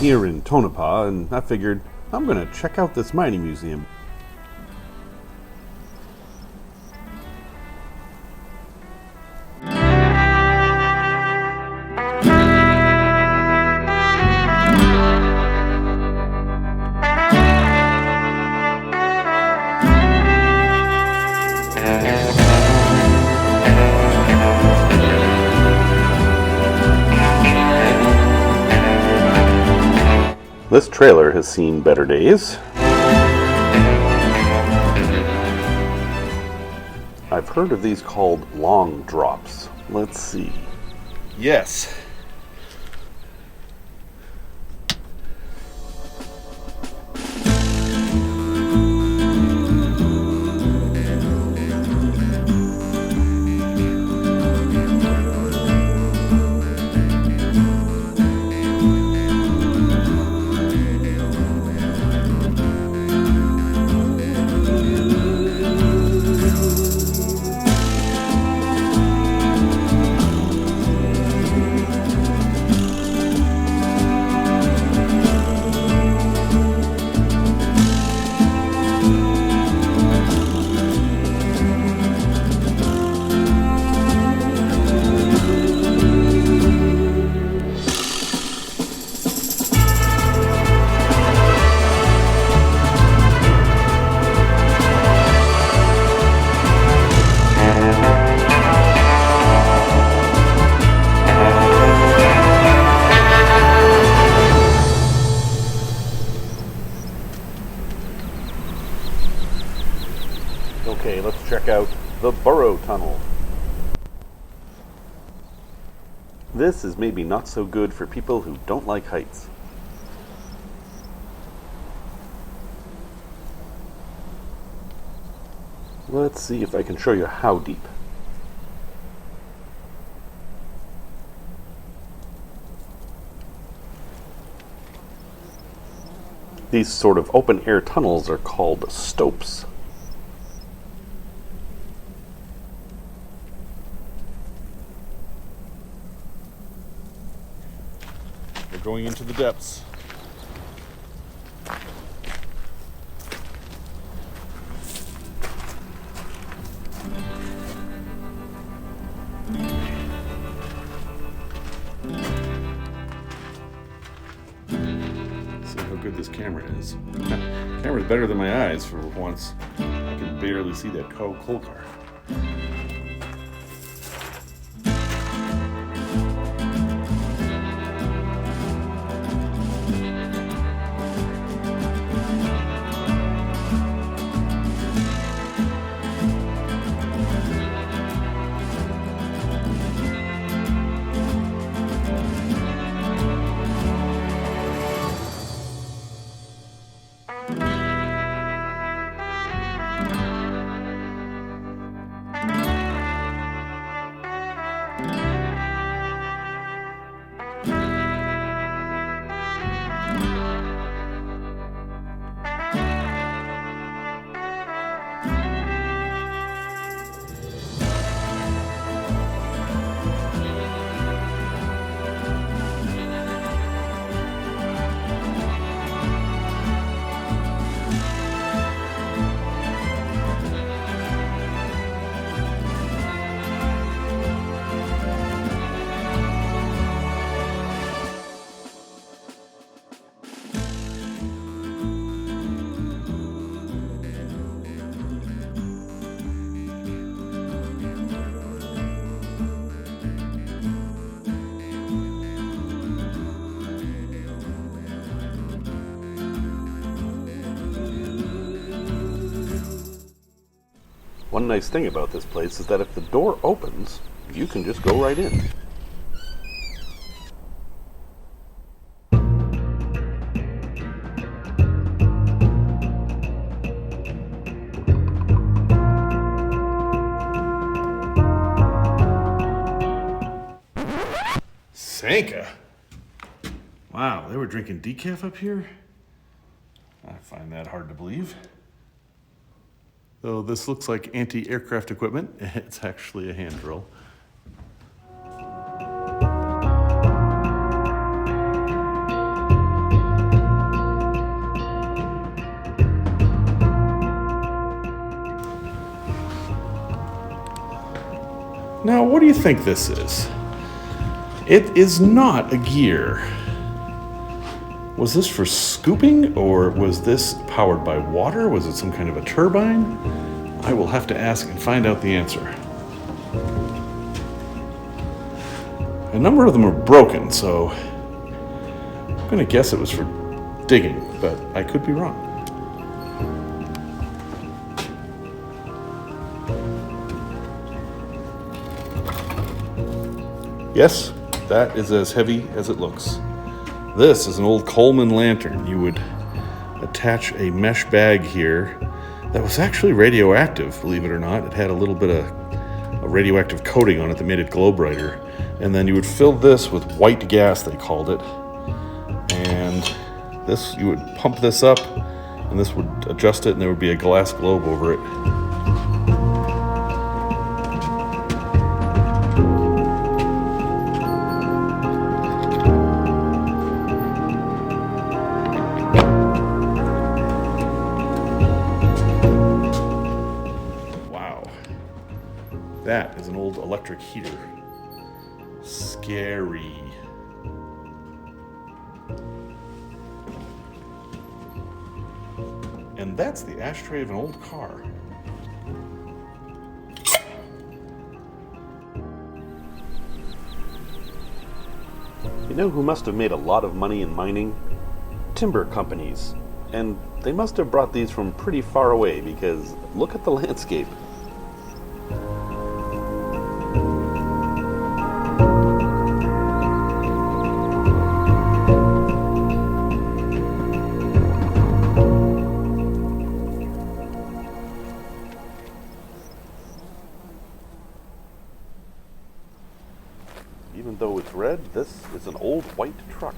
here in Tonopah, and I figured I'm going to check out this mining museum. This trailer has seen better days. I've heard of these called long drops. Let's see. Yes. Okay, let's check out the Burrow Tunnel. This is maybe not so good for people who don't like heights. Let's see if I can show you how deep. These sort of open-air tunnels are called stopes. We're going into the depths. See how good this camera is. Camera's better than my eyes for once. I can barely see that coal car. One nice thing about this place is that if the door opens, you can just go right in. Sanka? Wow, they were drinking decaf up here? I find that hard to believe. Though this looks like anti-aircraft equipment, it's actually a hand drill. Now, what do you think this is? It is not a gear. Was this for scooping, or was this powered by water? Was it some kind of a turbine? I will have to ask and find out the answer. A number of them are broken, so I'm going to guess it was for digging, but I could be wrong. Yes, that is as heavy as it looks. This is an old Coleman lantern. You would attach a mesh bag here that was actually radioactive, believe it or not. It had a little bit of a radioactive coating on it that made it glow brighter. And then you would fill this with white gas, they called it. And this, you would pump this up, and this would adjust it, and there would be a glass globe over it. That is an old electric heater. Scary. And that's the ashtray of an old car. You know who must have made a lot of money in mining? Timber companies. And they must have brought these from pretty far away, because look at the landscape. Even though it's red, this is an old white truck.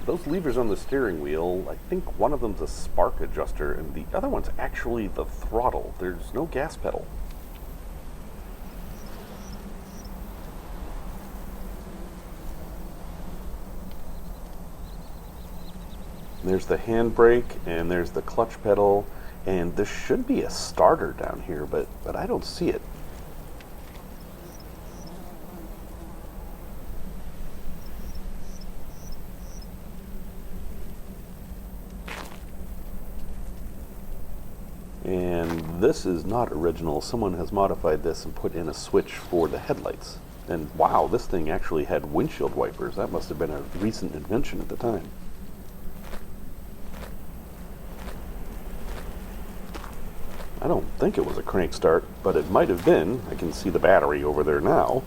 Those levers on the steering wheel, I think one of them's a spark adjuster and the other one's actually the throttle. There's no gas pedal. There's the handbrake and there's the clutch pedal, and there should be a starter down here, but I don't see it. And this is not original. Someone has modified this and put in a switch for the headlights. And wow, this thing actually had windshield wipers. That must have been a recent invention at the time. I don't think it was a crank start, but it might have been. I can see the battery over there now.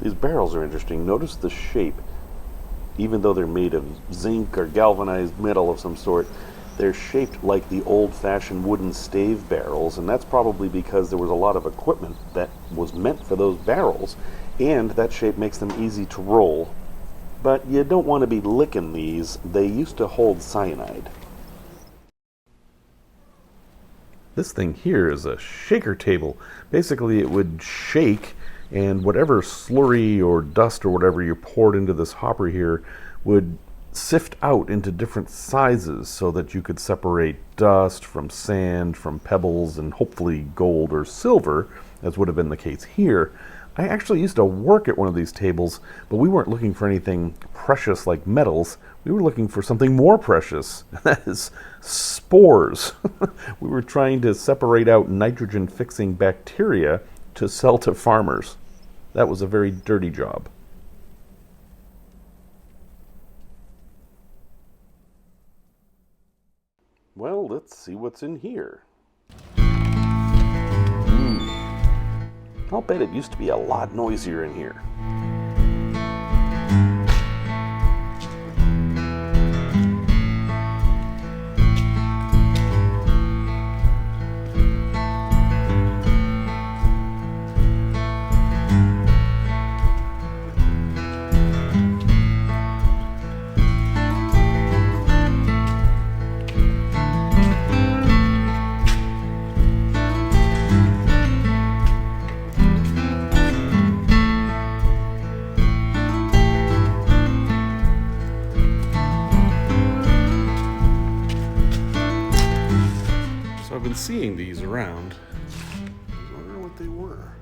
These barrels are interesting. Notice the shape. Even though they're made of zinc or galvanized metal of some sort, they're shaped like the old-fashioned wooden stave barrels, and that's probably because there was a lot of equipment that was meant for those barrels, and that shape makes them easy to roll. But you don't want to be licking these. They used to hold cyanide. This thing here is a shaker table. Basically, it would shake, and whatever slurry or dust or whatever you poured into this hopper here would sift out into different sizes so that you could separate dust from sand, from pebbles, and hopefully gold or silver, as would have been the case here. I actually used to work at one of these tables, but we weren't looking for anything precious like metals. We were looking for something more precious, that is spores. We were trying to separate out nitrogen-fixing bacteria to sell to farmers. That was a very dirty job. Well, let's see what's in here. I'll bet it used to be a lot noisier in here. So I've been seeing these around. I was wondering what they were.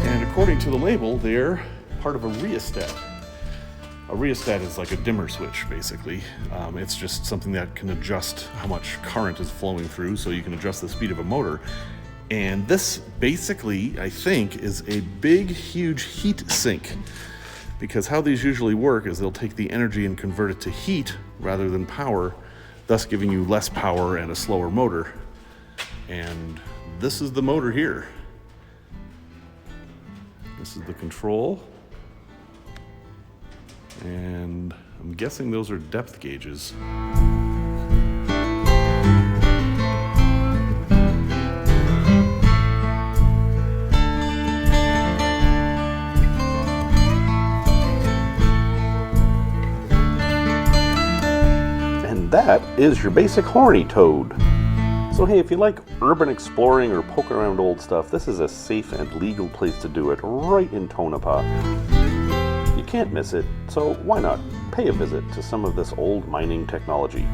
And according to the label, they're part of a rheostat. A rheostat is like a dimmer switch, basically. It's just something that can adjust how much current is flowing through, so you can adjust the speed of a motor. And this basically, I think, is a big, huge heat sink. Because how these usually work is they'll take the energy and convert it to heat rather than power, thus giving you less power and a slower motor. And this is the motor here. This is the control. And I'm guessing those are depth gauges. And that is your basic horny toad. So hey, if you like urban exploring or poking around old stuff, this is a safe and legal place to do it, right in Tonopah. You can't miss it, so why not pay a visit to some of this old mining technology?